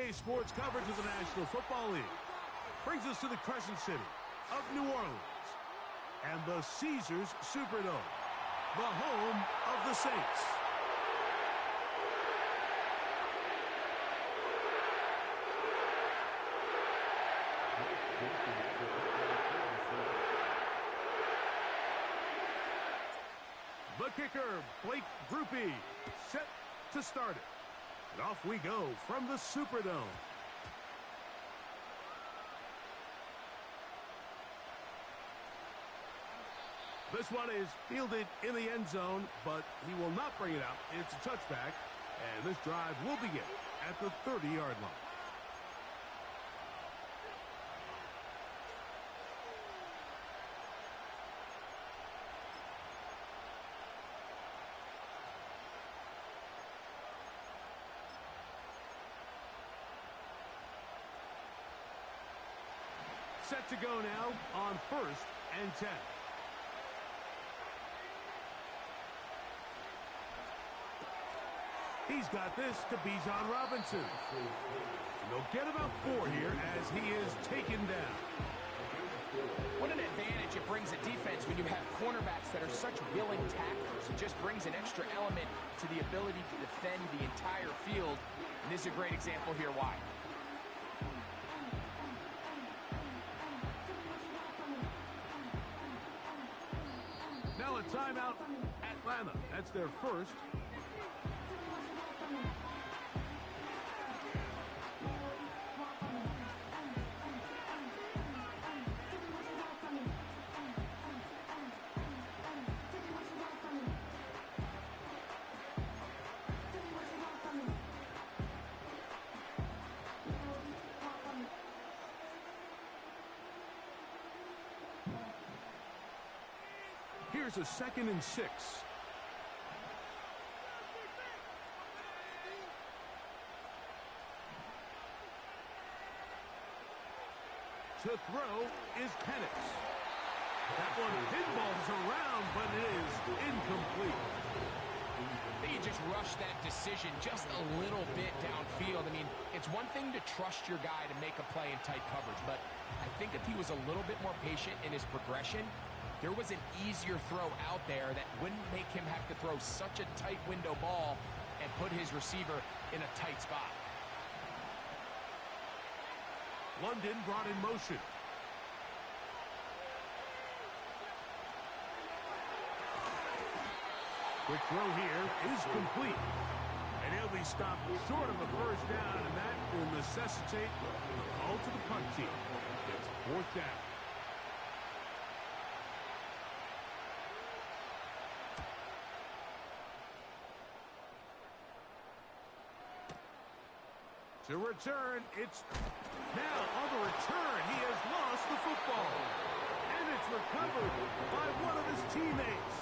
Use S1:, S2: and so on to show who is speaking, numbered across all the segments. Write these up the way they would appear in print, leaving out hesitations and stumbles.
S1: EA Sports coverage of the National Football League brings us to the Crescent City of New Orleans and the Caesars Superdome, the home of the Saints. The kicker, Blake Grupe, set to start it. And off we go from the Superdome. This one is fielded in the end zone, but he will not bring it out. It's a touchback, and this drive will begin at the 30-yard line. Set to go now on 1st and 10. He's got this to Bijan Robinson. And they'll get about 4 here as he is taken down.
S2: What an advantage it brings a defense when you have cornerbacks that are such willing tacklers. It just brings an extra element to the ability to defend the entire field. And this is a great example here why.
S1: Now a timeout, Atlanta. That's their first. Here's a 2nd and 6. To throw is Penix. That one pinballs around, but it is incomplete.
S2: You just rush that decision just a little bit downfield. I mean, it's one thing to trust your guy to make a play in tight coverage, but I think if he was a little bit more patient in his progression, there was an easier throw out there that wouldn't make him have to throw such a tight window ball and put his receiver in a tight spot.
S1: London brought in motion. Quick throw here is complete. And he'll be stopped short of a first down, and that will necessitate a call to the punt team. It's 4th down. To return, it's now on the return. He has lost the football. And it's recovered by one of his teammates.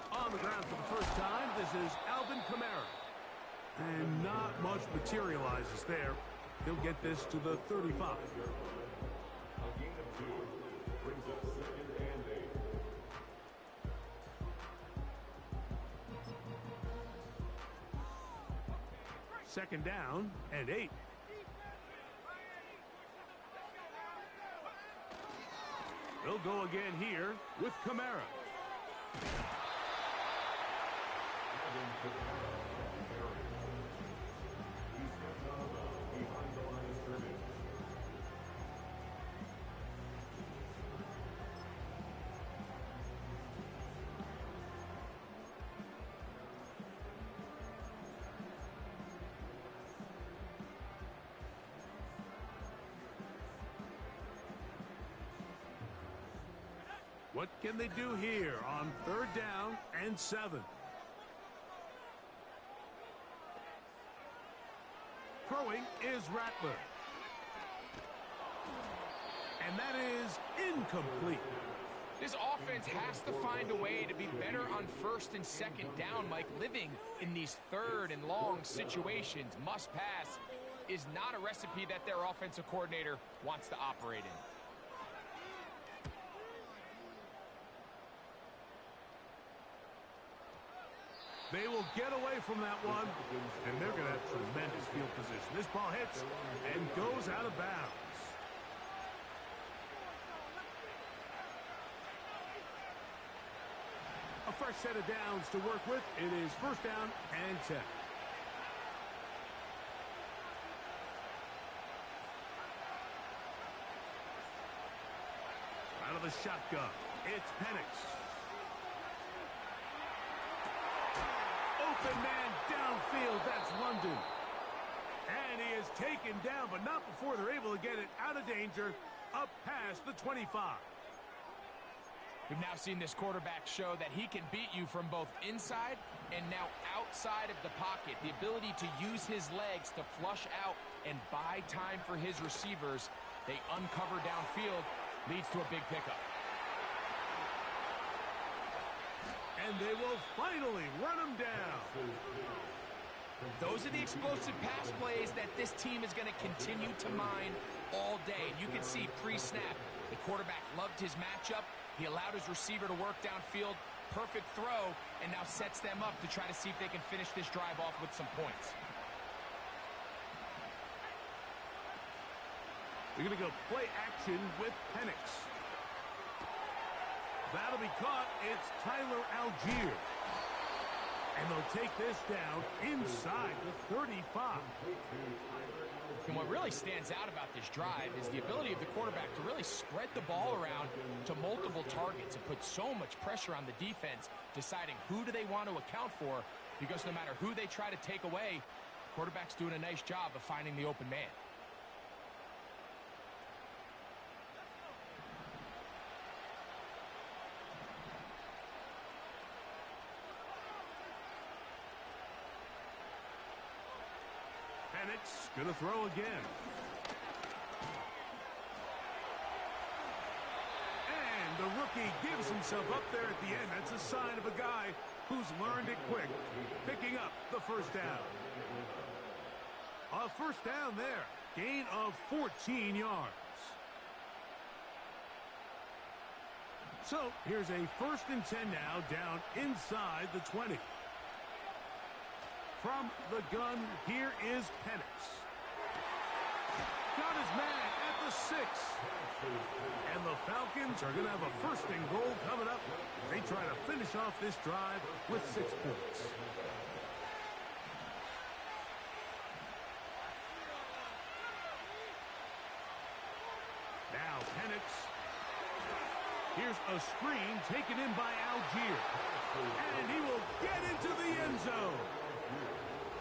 S1: On the ground for the first time, this is Alvin Kamara. And not much materializes there. He'll get this to the 35.
S3: A gain of 2 brings up 2nd and 8.
S1: 2nd down and 8. They'll go again here with Kamara. What can they do here on 3rd down and 7? Throwing is Rattler. And that is incomplete.
S2: This offense has to find a way to be better on first and second down, Mike. Living in these third and long situations, must pass, is not a recipe that their offensive coordinator wants to operate in.
S1: They will get away from that one, and they're going to have tremendous field position. This ball hits and goes out of bounds. A fresh set of downs to work with. It is first down and 10. Out of the shotgun, it's Penix. Open man downfield, that's London. And he is taken down, but not before they're able to get it out of danger, up past the 25.
S2: We've now seen this quarterback show that he can beat you from both inside and now outside of the pocket. The ability to use his legs to flush out and buy time for his receivers. They uncover downfield, leads to a big pickup.
S1: And they will finally run him down.
S2: Those are the explosive pass plays that this team is going to continue to mine all day. You can see pre-snap, the quarterback loved his matchup. He allowed his receiver to work downfield. Perfect throw, and now sets them up to try to see if they can finish this drive off with some points.
S1: They're going to go play action with Penix. That'll be caught. It's Tyler Algier. And they'll take this down inside the 35.
S2: And what really stands out about this drive is the ability of the quarterback to really spread the ball around to multiple targets and put so much pressure on the defense, deciding who do they want to account for, because no matter who they try to take away, the quarterback's doing a nice job of finding the open man.
S1: Penix going to throw again. And the rookie gives himself up there at the end. That's a sign of a guy who's learned it quick, picking up the first down. A first down there. Gain of 14 yards. So here's a 1st and 10 now, down inside the 20. From the gun, here is Penix. Got his man at the 6. And the Falcons are going to have a 1st and goal coming up. They try to finish off this drive with 6 points. Now Penix. Here's a screen taken in by Algier. And he will get into the end zone.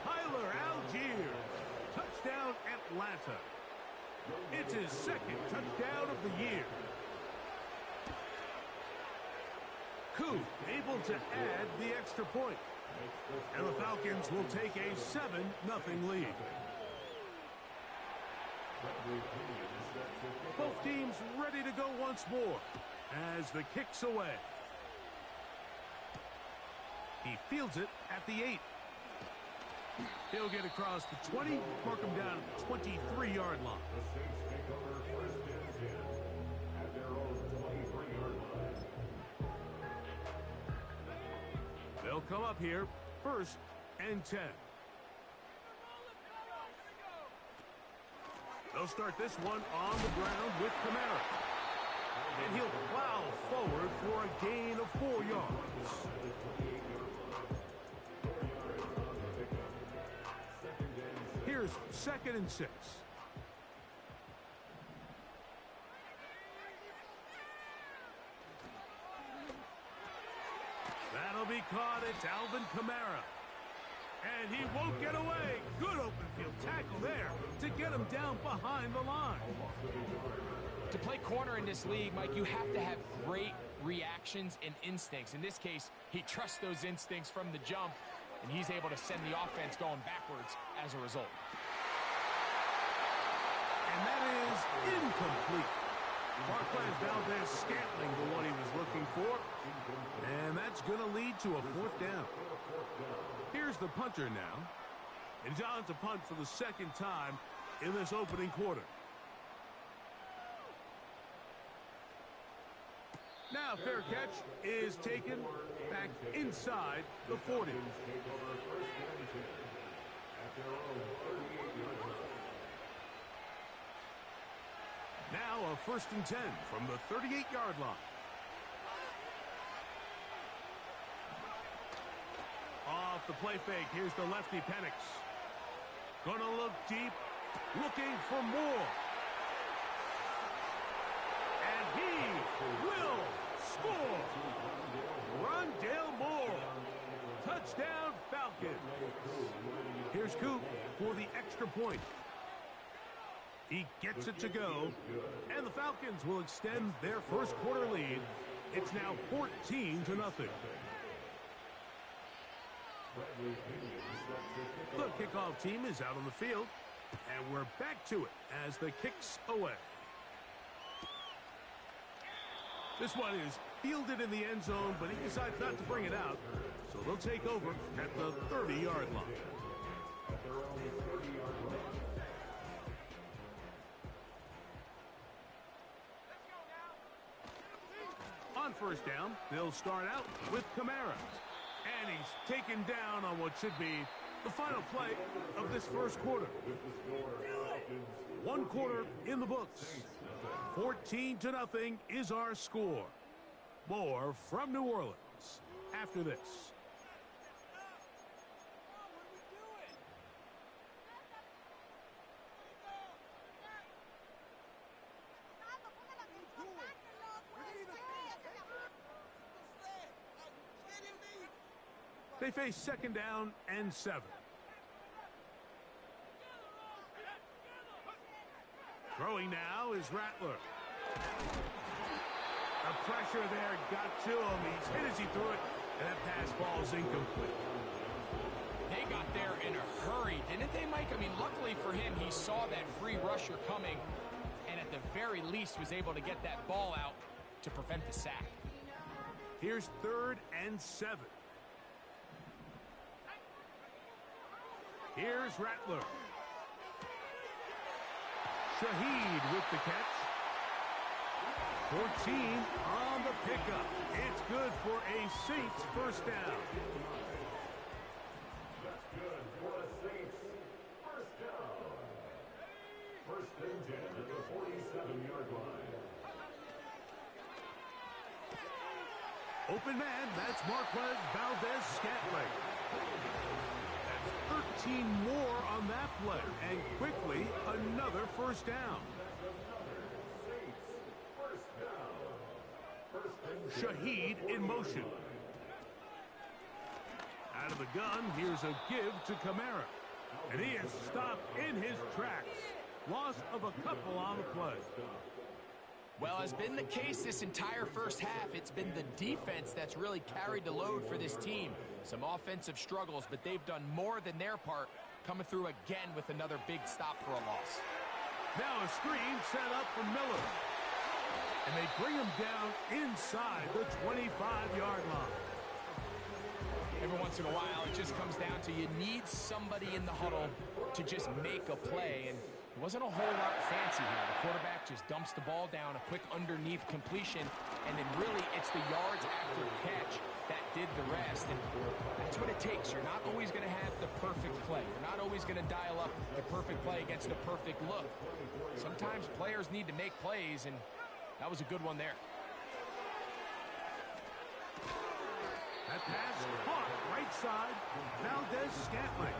S1: Tyler Algier. Touchdown Atlanta. It's his 2nd touchdown of the year. Koo able to add the extra point. And the Falcons will take a 7-0 lead. Both teams ready to go once more as the kick's away. He fields it at the 8. He'll get across the 20, mark him down at the 23-yard line.
S3: The Saints take over 1st and 10 at their own 23-yard line.
S1: They'll come up here, 1st and 10. They'll start this one on the ground with Kamara. And he'll plow forward for a gain of 4 yards. Here's 2nd and 6. That'll be caught. It's Alvin Kamara. And he won't get away. Good open field tackle there to get him down behind the line.
S2: To play corner in this league, Mike, you have to have great reactions and instincts. In this case, he trusts those instincts from the jump, and he's able to send the offense going backwards as a result.
S1: And that is incomplete. Marquez Valdes-Scantling for what he was looking for. And that's going to lead to a fourth down. Here's the punter now. And he's on to punt for the second time in this opening quarter. Now fair catch is taken back inside the 40. Now a 1st and 10 from the 38-yard line. Off the play fake, here's the lefty Penix. Gonna look deep, looking for more. And he will score. Rondale Moore. Touchdown Falcons. Here's Coop for the extra point. He gets it to go, and the Falcons will extend their first quarter lead. It's now 14-0. The kickoff team is out on the field, and we're back to it as the kick's away. This one is fielded in the end zone, but he decides not to bring it out, so they'll take over at the 30-yard line. On first down, they'll start out with Kamara. And he's taken down on what should be the final play of this first quarter. One quarter in the books. 14-0 is our score. More from New Orleans after this. They face 2nd down and 7. Throwing now is Rattler. The pressure there got to him. He's hit as he threw it, and that pass ball is incomplete.
S2: They got there in a hurry, didn't they, Mike? I mean, luckily for him, he saw that free rusher coming, and at the very least was able to get that ball out to prevent the sack.
S1: Here's 3rd and 7. Here's Rattler. Shaheed with the catch. 14 on the pickup. It's good for a Saints first down.
S3: That's good for the Saints. First down. 1st and 10 at the 47-yard line.
S1: Open man, that's Marquez Valdes-Scantling. 13 more on that play, and quickly another first down. Shaheed in motion. Out of the gun, here's a give to Kamara. And he is stopped in his tracks. Loss of a couple on the play.
S2: Well, as been the case this entire first half, it's been the defense that's really carried the load for this team. Some offensive struggles, but they've done more than their part, coming through again with another big stop for a loss.
S1: Now a screen set up for Miller. And they bring him down inside the 25-yard line.
S2: Every once in a while, it just comes down to you need somebody in the huddle to just make a play, and it wasn't a whole lot fancy here. The quarterback just dumps the ball down, a quick underneath completion, and then really it's the yards after catch that did the rest. And that's what it takes. You're not always going to have the perfect play. You're not always going to dial up the perfect play against the perfect look. Sometimes players need to make plays, and that was a good one there.
S1: That pass caught right side, Valdes-Scantling.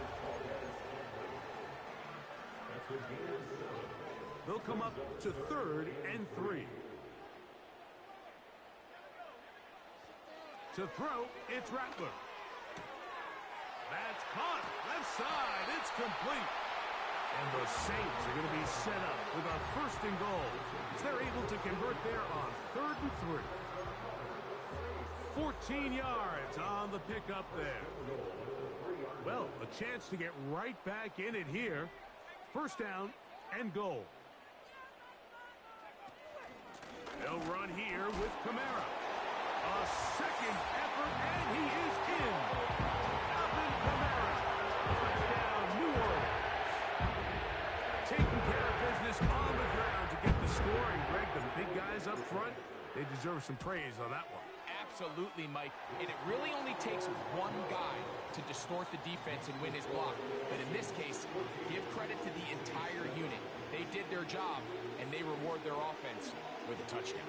S1: They'll come up to 3rd and 3. To throw, it's Rattler. That's caught. Left side. It's complete. And the Saints are going to be set up with a 1st and goal. As they're able to convert there on 3rd and 3. 14 yards on the pickup there. Well, a chance to get right back in it here. 1st down and goal. They'll run here with Kamara. A second effort, and he is in. Alvin Kamara. Touchdown, New Orleans. Taking care of business on the ground to get the score. And Greg, the big guys up front, they deserve some praise on that one.
S2: Absolutely, Mike. And it really only takes one guy to distort the defense and win his block. But in this case, give credit to the entire unit. They did their job, and they reward their offense with a touchdown.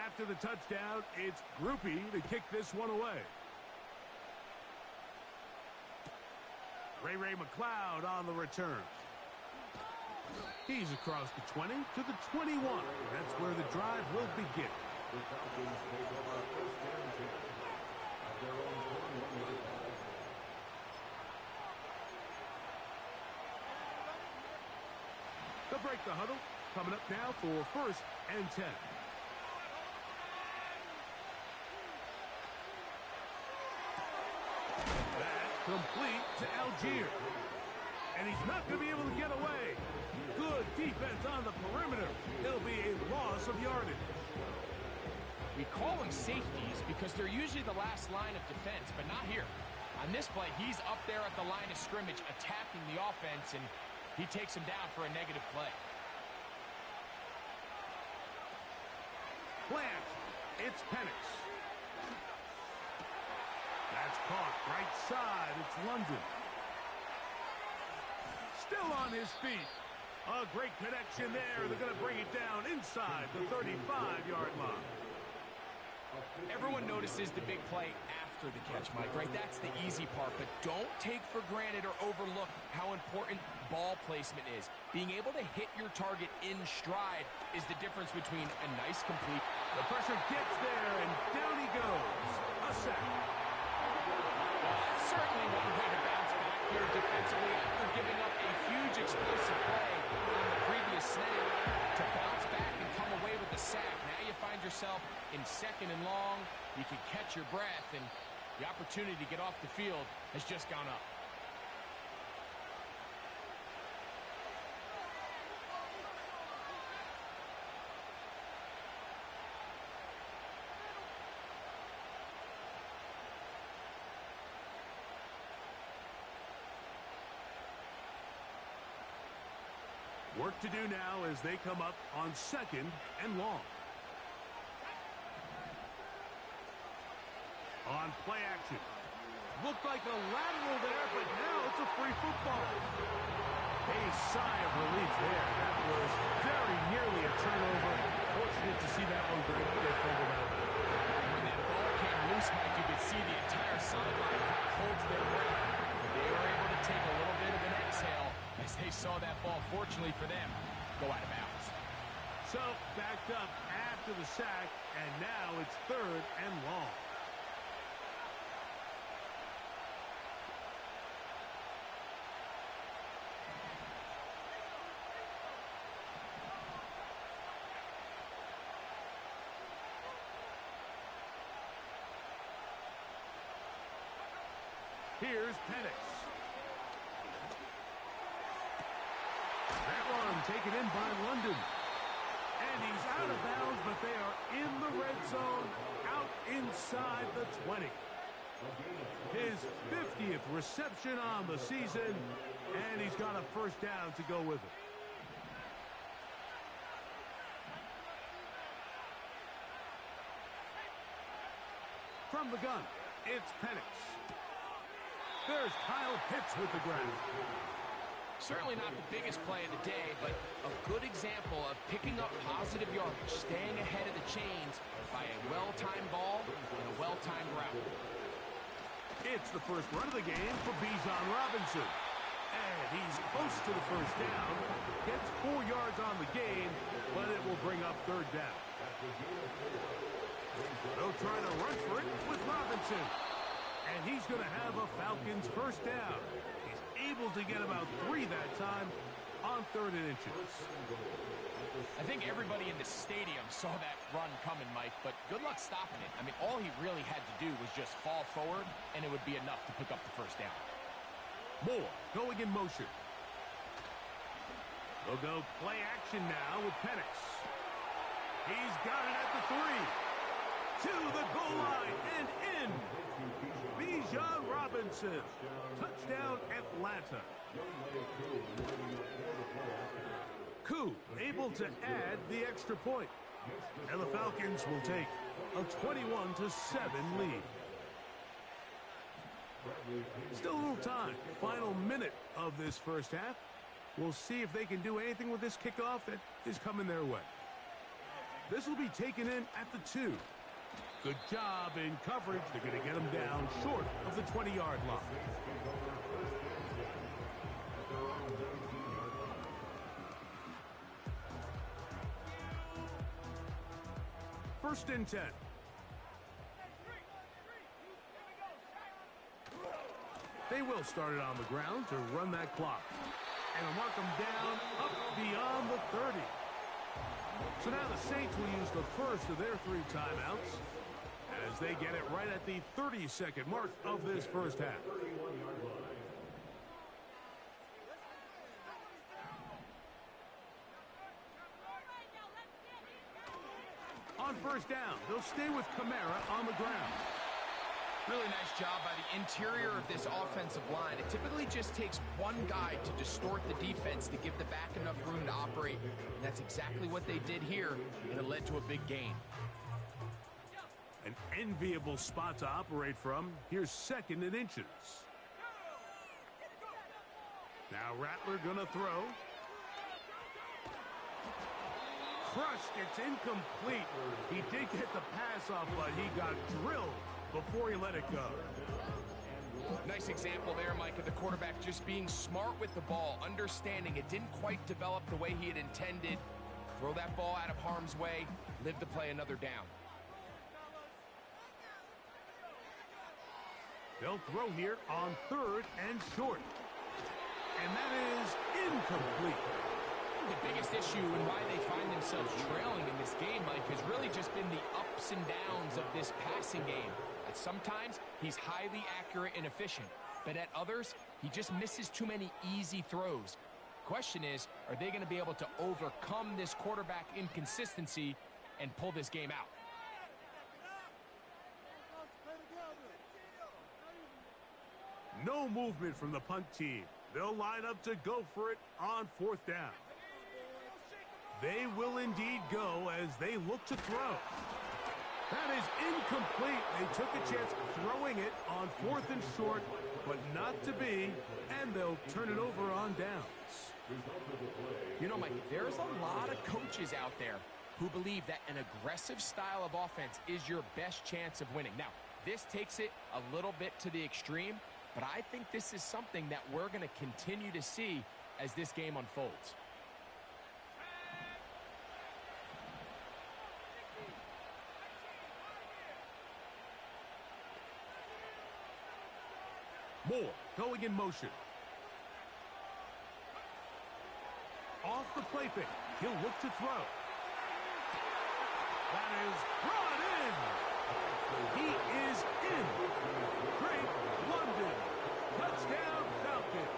S1: After the touchdown, it's Groupie to kick this one away. Ray McCloud on the return. He's across the 20 to the 21. That's where the drive will begin.
S3: The Falcons take over first and 10 at their own 21-yard line.
S1: They'll break the huddle. Coming up now for first and 10. That complete to Algier. And he's not going to be able to get away. Good defense on the perimeter. It'll be a loss of yardage.
S2: We call them safeties because they're usually the last line of defense, but not here. On this play, he's up there at the line of scrimmage attacking the offense, and he takes him down for a negative play.
S1: Plant. It's Penix. That's caught right side. It's London. Still on his feet. A great connection there. They're going to bring it down inside the 35-yard line.
S2: Everyone notices the big play after the catch, Mike, right? That's the easy part, but don't take for granted or overlook how important ball placement is. Being able to hit your target in stride is the difference between a nice complete.
S1: The pressure gets there, and down he goes. A sack.
S2: Well, that's certainly one way to bounce back here defensively after giving up a huge explosive play on the previous snap. To bounce back and come away with a sack. Now you find yourself in second and long. You can catch your breath, and the opportunity to get off the field has just gone up.
S1: Work to do now as they come up on second and long. On play action. Looked like a lateral there, but now it's a free football. A sigh of relief there. That was very nearly a turnover. Fortunate to see that one break. They fumbled out.
S2: When that ball came loose, Mike, you could see the entire sideline kind of holds their breath. But they were able to take a little bit of an exhale as they saw that ball, fortunately for them, go out of bounds.
S1: So, backed up after the sack, and now it's third and long. Here's Penix. That one taken in by London. And he's out of bounds, but they are in the red zone, out inside the 20. His 50th reception on the season, and he's got a first down to go with it. From the gun, it's Penix. There's Kyle Pitts with the grab.
S2: Certainly not the biggest play of the day, but a good example of picking up positive yardage, staying ahead of the chains by a well-timed ball and a well-timed route.
S1: It's the first run of the game for Bijan Robinson. And he's close to the first down. Gets 4 yards on the game, but it will bring up third down. They'll try to run for it with Robinson. And he's going to have a Falcons first down. He's able to get about 3 that time. on 3rd and inches.
S2: I think everybody in the stadium saw that run coming, Mike, but good luck stopping it. I mean, all he really had to do was just fall forward, and it would be enough to pick up the first down.
S1: Moore going in motion. They'll go play action now with Penix. He's got it at the 3. To the goal line and in. Bijan Robinson. Touchdown, Atlanta. Koo able to add the extra point. And the Falcons will take a 21-7 lead. Still a little time. Final minute of this first half. We'll see if they can do anything with this kickoff that is coming their way. This will be taken in at the 2. Good job in coverage. They're going to get him down short of the 20-yard line. First and 10. They will start it on the ground to run that clock. And will mark them down up beyond the 30. So now the Saints will use the first of their 3 timeouts as they get it right at the 30-second mark of this first half. On first down, they'll stay with Kamara on the ground.
S2: Really nice job by the interior of this offensive line. It typically just takes one guy to distort the defense to give the back enough room to operate. And that's exactly what they did here, and it led to a big gain.
S1: An enviable spot to operate from. Here's 2nd and inches. Now Rattler gonna throw. Crushed. It's incomplete. He did get the pass off, but he got drilled before he let it go.
S2: Nice example there, Mike, of the quarterback just being smart with the ball, understanding it didn't quite develop the way he had intended. Throw that ball out of harm's way, live to play another down.
S1: They'll throw here on 3rd and short. And that is incomplete.
S2: The biggest issue and why they find themselves trailing in this game, Mike, has really just been the ups and downs of this passing game. At sometimes, he's highly accurate and efficient, but at others, he just misses too many easy throws. Question is, are they going to be able to overcome this quarterback inconsistency and pull this game out?
S1: No movement from the punt team. They'll line up to go for it on 4th down. They will indeed go as they look to throw. That is incomplete. They took a chance throwing it on 4th and short, but not to be, and they'll turn it over on downs.
S2: You know, Mike, there's a lot of coaches out there who believe that an aggressive style of offense is your best chance of winning. Now, this takes it a little bit to the extreme, but I think this is something that we're going to continue to see as this game unfolds.
S1: Moore going in motion. Off the play fake. He'll look to throw. That is brought in. He is in. Drake London. Touchdown Falcons.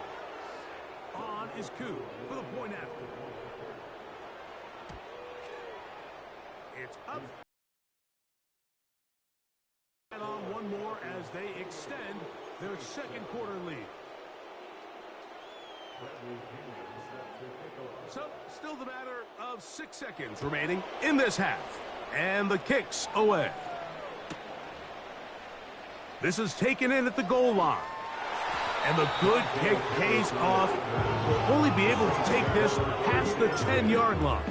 S1: On is Koo for the point after. It's up. And on one more as they extend their 2nd quarter lead. So, still the matter of 6 seconds remaining in this half. And the kick's away. This is taken in at the goal line. And the good kick pays off. Will only be able to take this past the 10-yard line.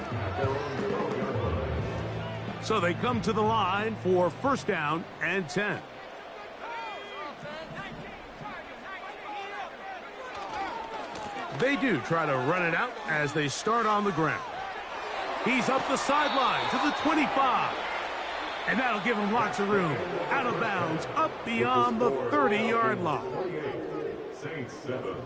S1: So they come to the line for 1st down and 10. They do try to run it out as they start on the ground. He's up the sideline to the 25. And that'll give him lots of room. Out of bounds, up beyond the 30-yard line.
S3: Saints 7.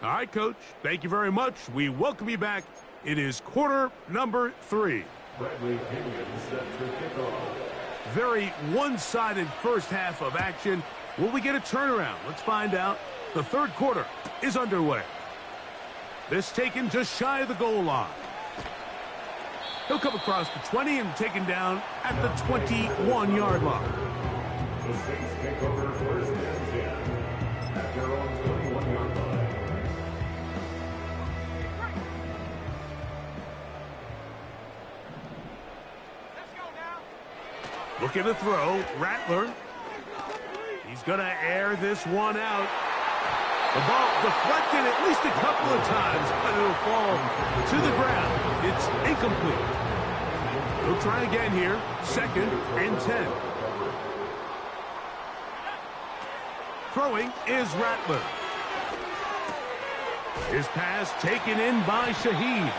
S1: All right, Coach. Thank you very much. We welcome you back. It is quarter number 3.
S3: Bradley Pinion set to kick off.
S1: Very one-sided first half of action. Will we get a turnaround? Let's find out. The third quarter is underway. This taken just shy of the goal line. He'll come across the 20 and taken down at the 21-yard line.
S3: The Saints take over first and 10 at their own 21-yard line.
S1: Looking to throw, Rattler. He's going to air this one out. The ball deflected at least a couple of times, but it'll fall to the ground. It's incomplete. He'll try again here. 2nd and 10. Throwing is Rattler. His pass taken in by Shaheed.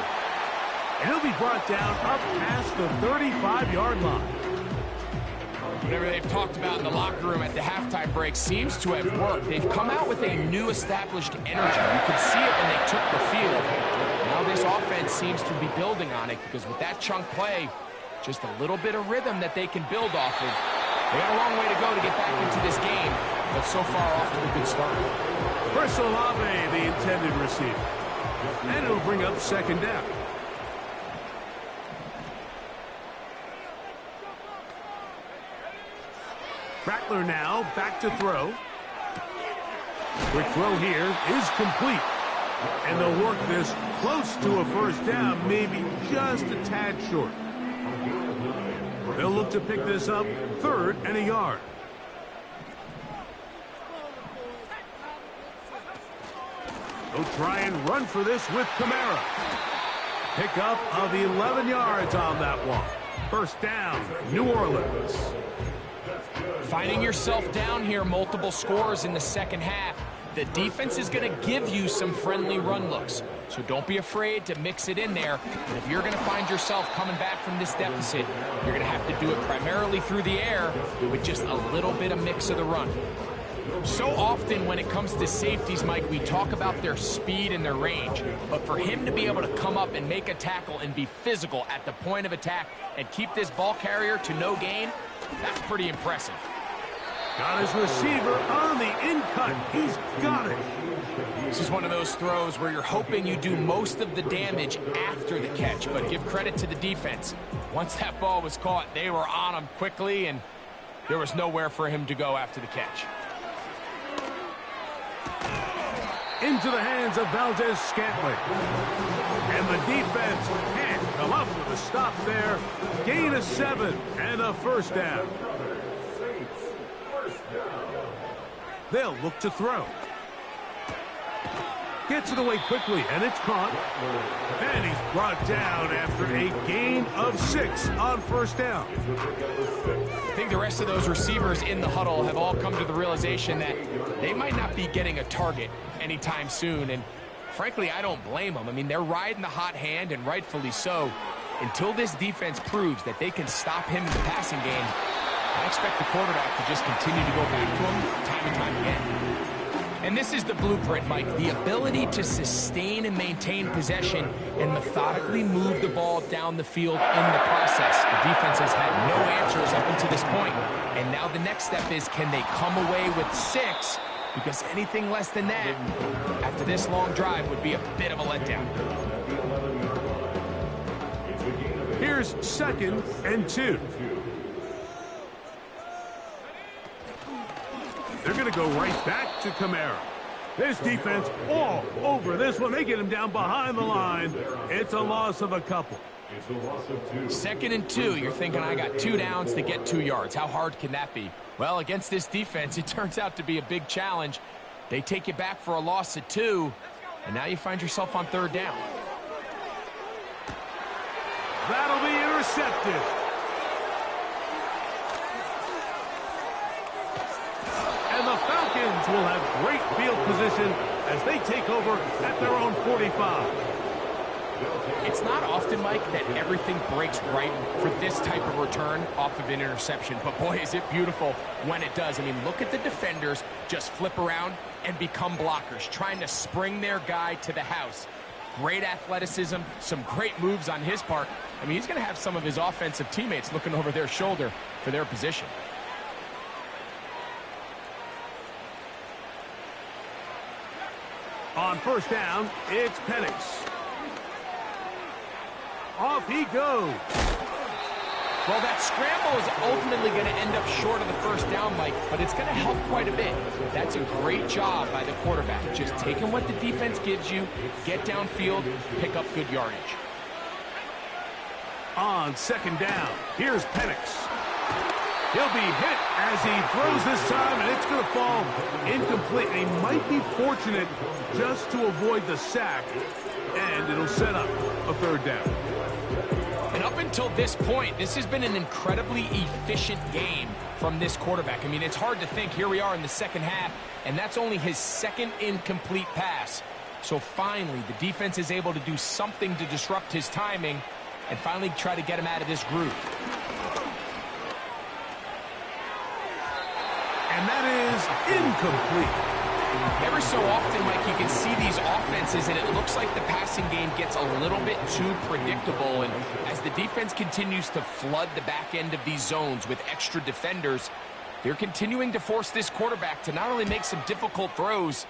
S1: And he'll be brought down up past the 35-yard line.
S2: Whatever they've talked about in the locker room at the halftime break seems to have worked. They've come out with a new established energy. You could see it when they took the field. Now this offense seems to be building on it because with that chunk play, just a little bit of rhythm that they can build off of. They got a long way to go to get back into this game, but so far off to a good start.
S1: Chris Olave, the intended receiver. And it'll bring up 2nd down. Rattler now back to throw. Quick throw here is complete. And they'll work this close to a first down, maybe just a tad short. They'll look to pick this up 3rd and a yard. They'll try and run for this with Kamara. Pickup of 11 yards on that one. First down, New Orleans.
S2: Finding yourself down here, multiple scores in the second half. The defense is going to give you some friendly run looks. So don't be afraid to mix it in there. And if you're going to find yourself coming back from this deficit, you're going to have to do it primarily through the air with just a little bit of mix of the run. So often when it comes to safeties, Mike, we talk about their speed and their range. But for him to be able to come up and make a tackle and be physical at the point of attack and keep this ball carrier to no gain, that's pretty impressive.
S1: Got his receiver on the in-cut. He's got it.
S2: This is one of those throws where you're hoping you do most of the damage after the catch, but give credit to the defense. Once that ball was caught, they were on him quickly, and there was nowhere for him to go after the catch.
S1: Into the hands of Valdez-Scantling. And the defense can't come up with a stop there. Gain of 7 and a first down. They'll look to throw. Gets it away quickly, and it's caught. And he's brought down after a gain of 6 on first down.
S2: I think the rest of those receivers in the huddle have all come to the realization that they might not be getting a target anytime soon. And frankly, I don't blame them. I mean, they're riding the hot hand, and rightfully so. Until this defense proves that they can stop him in the passing game, I expect the quarterback to just continue to go back to him time and time again. And this is the blueprint, Mike. The ability to sustain and maintain possession and methodically move the ball down the field in the process. The defense has had no answers up until this point. And now the next step is, can they come away with 6? Because anything less than that, after this long drive, would be a bit of a letdown.
S1: Here's 2nd and 2. They're going to go right back to Kamara. This defense all over this one. They get him down behind the line. It's a loss of a couple.
S2: 2nd and 2. You're thinking, I got 2 downs to get 2 yards. How hard can that be? Well, against this defense, it turns out to be a big challenge. They take you back for a loss of 2, and now you find yourself on 3rd down.
S1: That'll be intercepted. And the Falcons will have great field position as they take over at their own 45.
S2: It's not often, Mike, that everything breaks right for this type of return off of an interception. But, boy, is it beautiful when it does. I mean, look at the defenders just flip around and become blockers, trying to spring their guy to the house. Great athleticism, some great moves on his part. I mean, he's going to have some of his offensive teammates looking over their shoulder for their position.
S1: On first down, it's Penix. Off he goes.
S2: Well, that scramble is ultimately going to end up short of the first down, Mike, but it's going to help quite a bit. That's a great job by the quarterback. Just taking what the defense gives you, get downfield, pick up good yardage.
S1: On second down, here's Penix. He'll be hit as he throws this time, and it's going to fall incomplete. And he might be fortunate just to avoid the sack, and it'll set up a third down.
S2: And up until this point, this has been an incredibly efficient game from this quarterback. I mean, it's hard to think. Here we are in the second half, and that's only his second incomplete pass. So finally, the defense is able to do something to disrupt his timing and finally try to get him out of this groove.
S1: And that is incomplete.
S2: Every so often, Mike, you can see these offenses, and it looks like the passing game gets a little bit too predictable. And as the defense continues to flood the back end of these zones with extra defenders, they're continuing to force this quarterback to not only make some difficult throws,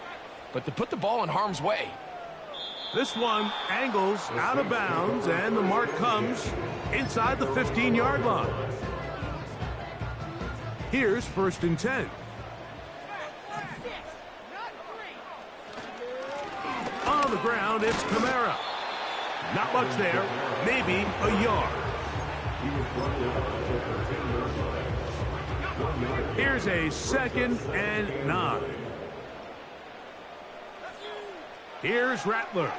S2: but to put the ball in harm's way.
S1: This one angles out of bounds, and the mark comes inside the 15-yard line. Here's first and 10. On the ground, it's Kamara. Not much there, maybe a yard. Here's a 2nd and 9. Here's Rattler.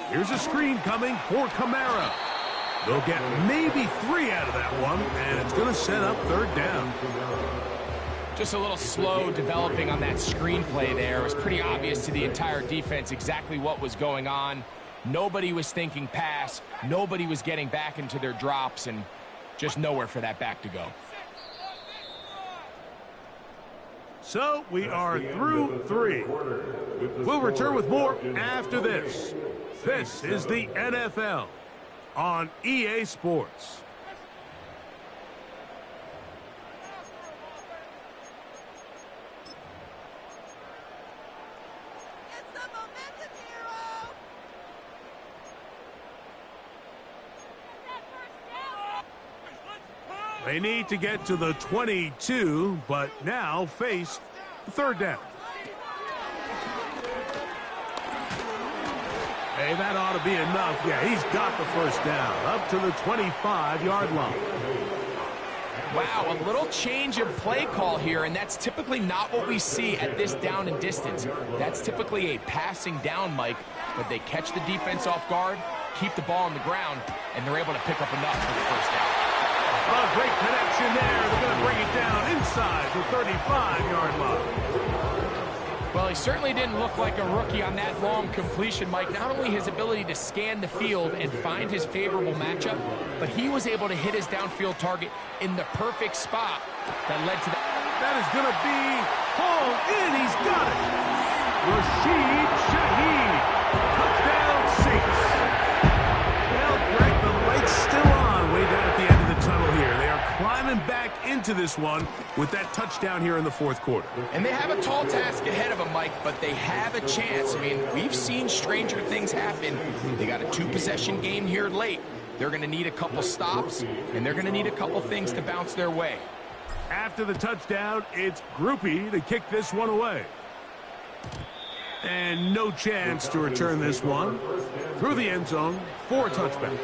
S1: Here's a screen coming for Kamara. They'll get maybe 3 out of that one, and it's going to set up third down.
S2: Just a little slow developing on that screenplay there. It was pretty obvious to the entire defense exactly what was going on. Nobody was thinking pass. Nobody was getting back into their drops, and just nowhere for that back to go.
S1: So we are through 3. We'll return with more after this. This is the NFL on EA Sports. They need to get to the 22, but now face third down. Hey, that ought to be enough. Yeah, he's got the first down up to the 25-yard line.
S2: Wow, a little change of play call here, and that's typically not what we see at this down and distance. That's typically a passing down, Mike, but they catch the defense off guard, keep the ball on the ground, and they're able to pick up enough for the first down.
S1: A great connection there. They're going to bring it down inside the 35-yard line.
S2: Well, he certainly didn't look like a rookie on that long completion, Mike. Not only his ability to scan the field and find his favorable matchup, but he was able to hit his downfield target in the perfect spot that led to that.
S1: That is going to be hauled in. He's got it. Rashid Shaheed. Touchdown Saints. Well, Greg, the light's still on way down at the end of the tunnel here. They are climbing back into this one with that touchdown here in the fourth quarter.
S2: And they have a tall task ahead of them, Mike, but they have a chance. I mean, we've seen stranger things happen. They got a 2-possession game here late. They're going to need a couple stops, and they're going to need a couple things to bounce their way.
S1: After the touchdown, it's Groupie to kick this one away. And no chance to return this one through the end zone for a touchback.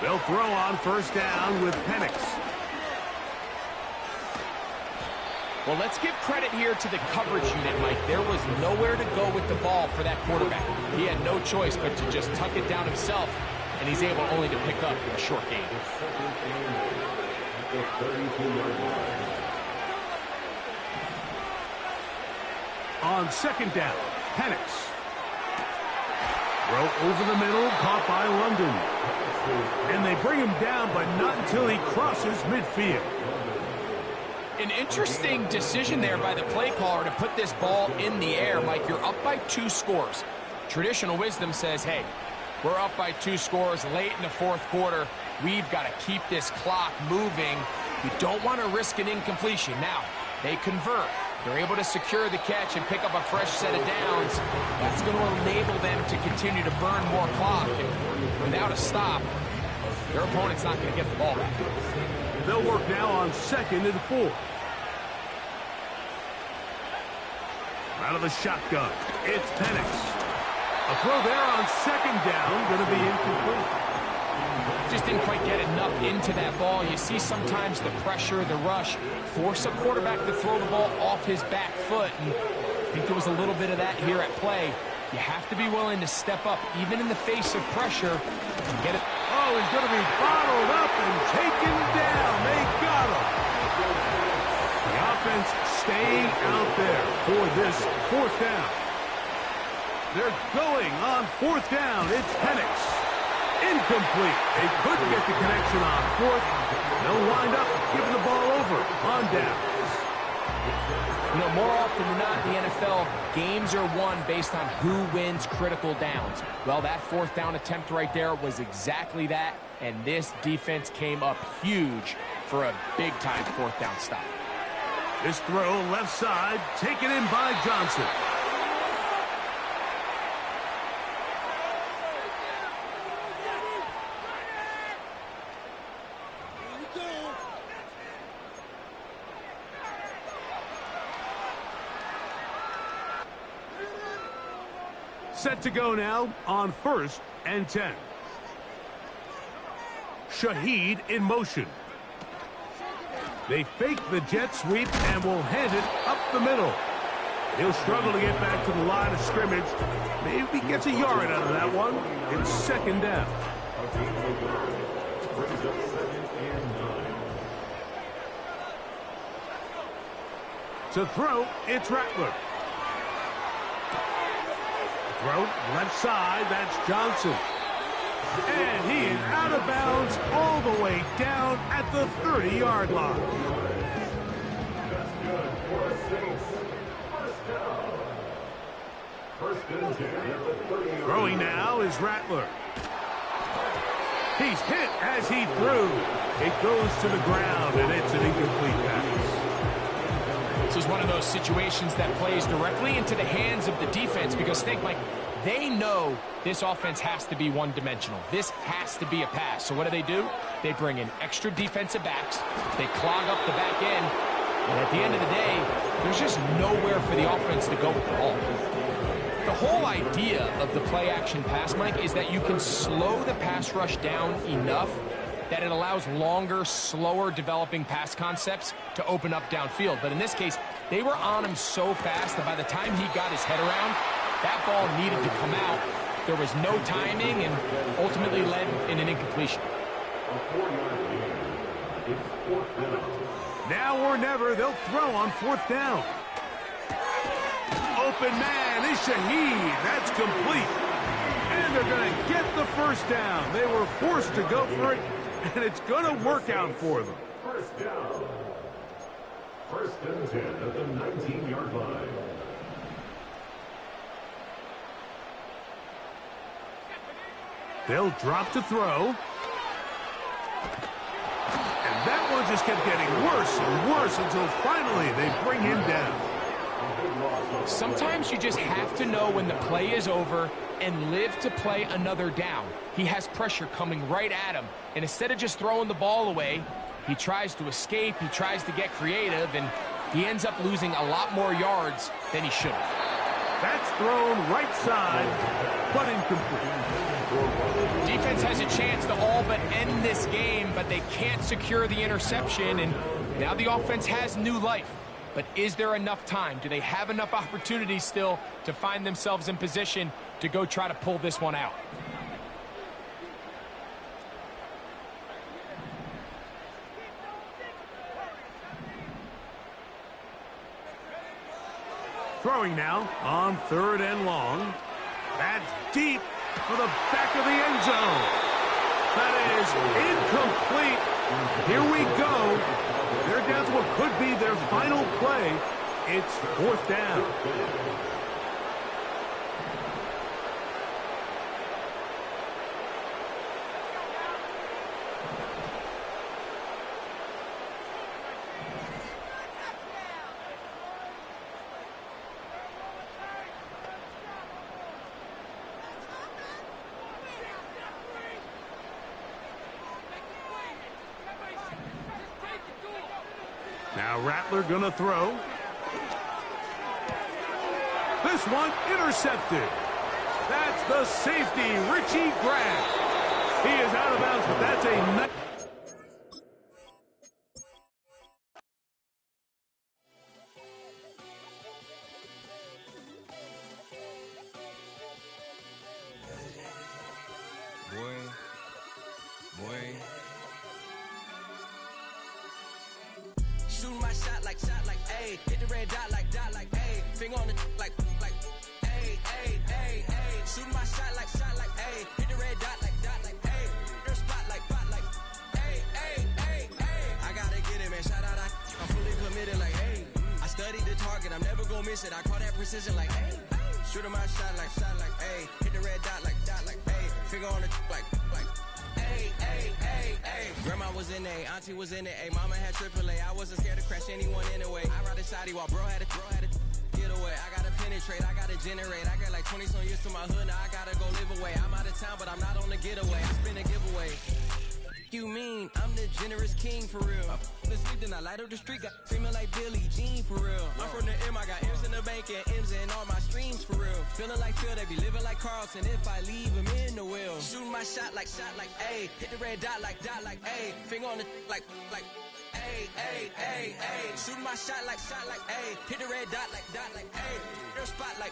S1: They'll throw on first down with Penix.
S2: Well, let's give credit here to the coverage unit, Mike. There was nowhere to go with the ball for that quarterback. He had no choice but to just tuck it down himself, and he's able only to pick up a short gain.
S1: On second down, Penix. Throw over the middle, caught by London. And they bring him down, but not until he crosses midfield.
S2: An interesting decision there by the play caller to put this ball in the air. Mike, you're up by 2 scores. Traditional wisdom says, hey, we're up by 2 scores late in the fourth quarter. We've got to keep this clock moving. You don't want to risk an incompletion. Now, they convert. They're able to secure the catch and pick up a fresh set of downs. That's going to enable them to continue to burn more clock. And without a stop, their opponent's not going to get the ball back.
S1: They'll work now on 2nd and 4. Out of the shotgun, it's Penix. A throw there on 2nd down, going to be incomplete.
S2: Just didn't quite get enough into that ball. You see sometimes the pressure, the rush, force a quarterback to throw the ball off his back foot. And I think there was a little bit of that here at play. You have to be willing to step up, even in the face of pressure, and get it.
S1: Oh, he's going to be bottled up and taken down. They got him. The offense staying out there for this 4th down. They're going on 4th down. It's Penix. Incomplete. They couldn't get the connection on 4th. They'll wind up giving the ball over on downs.
S2: You know, more often than not in the NFL, games are won based on who wins critical downs. Well, that 4th down attempt right there was exactly that, and this defense came up huge for a big-time 4th down stop.
S1: This throw left side, taken in by Johnson. Set to go now on 1st and 10. Shaheed in motion. They fake the jet sweep and will hand it up the middle. He'll struggle to get back to the line of scrimmage. Maybe gets a yard out of that one. It's 2nd down. To throw, it's Rattler. Throw left side, that's Johnson. And he is out of bounds all the way down at the 30-yard line.
S3: That's good for a Saints. First down. 1st and 10 at the 30-yard line.
S1: Throwing now is Rattler. He's hit as he threw. It goes to the ground, and it's an incomplete pass.
S2: This is one of those situations that plays directly into the hands of the defense because, think, Mike, they know this offense has to be one-dimensional. This has to be a pass. So what do? They bring in extra defensive backs. They clog up the back end. And at the end of the day, there's just nowhere for the offense to go with the ball. The whole idea of the play-action pass, Mike, is that you can slow the pass rush down enough that it allows longer, slower developing pass concepts to open up downfield. But in this case, they were on him so fast that by the time he got his head around, that ball needed to come out. There was no timing and ultimately led in an incompletion.
S1: Now or never, they'll throw on 4th down. Open man is Shaheed. That's complete. And they're going to get the 1st down. They were forced to go for it, and it's going to work out for them.
S3: 1st down. 1st and 10 at the 19-yard line.
S1: They'll drop to throw. And that one just kept getting worse and worse until finally they bring him down.
S2: Sometimes you just have to know when the play is over and live to play another down. He has pressure coming right at him, and instead of just throwing the ball away, he tries to escape, he tries to get creative, and he ends up losing a lot more yards than he should have.
S1: That's thrown right side, but incomplete.
S2: Defense has a chance to all but end this game, but they can't secure the interception, and now the offense has new life. but is there enough time? Do they have enough opportunities still to find themselves in position to go try to pull this one out?
S1: Throwing now on 3rd and long. That's deep for the back of the end zone. That is incomplete. Here we go. They're down to what could be their final play. It's 4th down. Now Rattler gonna throw. This one intercepted. That's the safety, Richie Grant. He is out of bounds, but that's a nice.
S4: Shooting my shot like, ayy. Hit the red dot like, ayy. Finger on the like, ayy, ayy, ayy, ayy. Shooting my shot like, ayy. Hit the red dot like, ayy. Their spot like, ayy, ayy, ayy, ayy. I gotta get it, man. Shout out, I'm fully committed like, hey. I studied the target, I'm never gonna miss it. I call that precision like, hey. Shooting my shot like, ayy. Hit the red dot like, ayy. Finger on the like, ayy, ayy, ayy, ayy. Grandma was in A, auntie was in it, ayy. Mama had AAA. I wasn't scared to crash anyone anyway. I ride a shotty while bro had a get away. I gotta penetrate, I gotta generate. I got like 20 some years to my hood, now I gotta go live away. I'm out of town, but I'm not on the getaway. I spin a giveaway. You mean I'm the generous king for real? I'm asleep, then I light up the street, got screaming like Billie Jean for real. I'm from the M, I got M's in the bank and M's in all my streams for real. Feeling like Phil, they be living like Carlton if I leave him in the wheel. Shooting my shot like, ayy. Hit the red dot like, ayy. Finger on the like, ayy, ayy, ayy, ayy. Shooting my shot like, ayy. Hit the red dot like, ayy. Their spot like,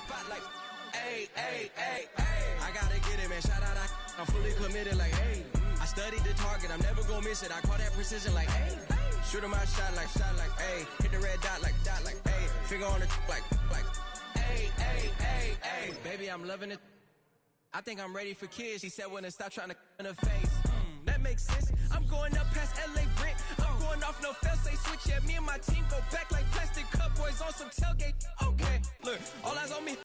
S4: ayy, ayy, ayy, ayy. I gotta get it, man. Shout out, I'm fully committed like, hey. I studied the target, I'm never gonna miss it. I call that precision like, hey. Shooting my shot like, ayy. Hit the red dot like, ayy. Finger on the like, ayy, ayy, ayy, ayy. Baby, I'm loving it. I think I'm ready for kids. She said when to stop trying to in her face. That makes sense. I'm going up past LA Brent. I'm going off no fail, say switch. Yeah, me and my team go back like plastic cup boys on some tailgate. Okay, look, all eyes on me.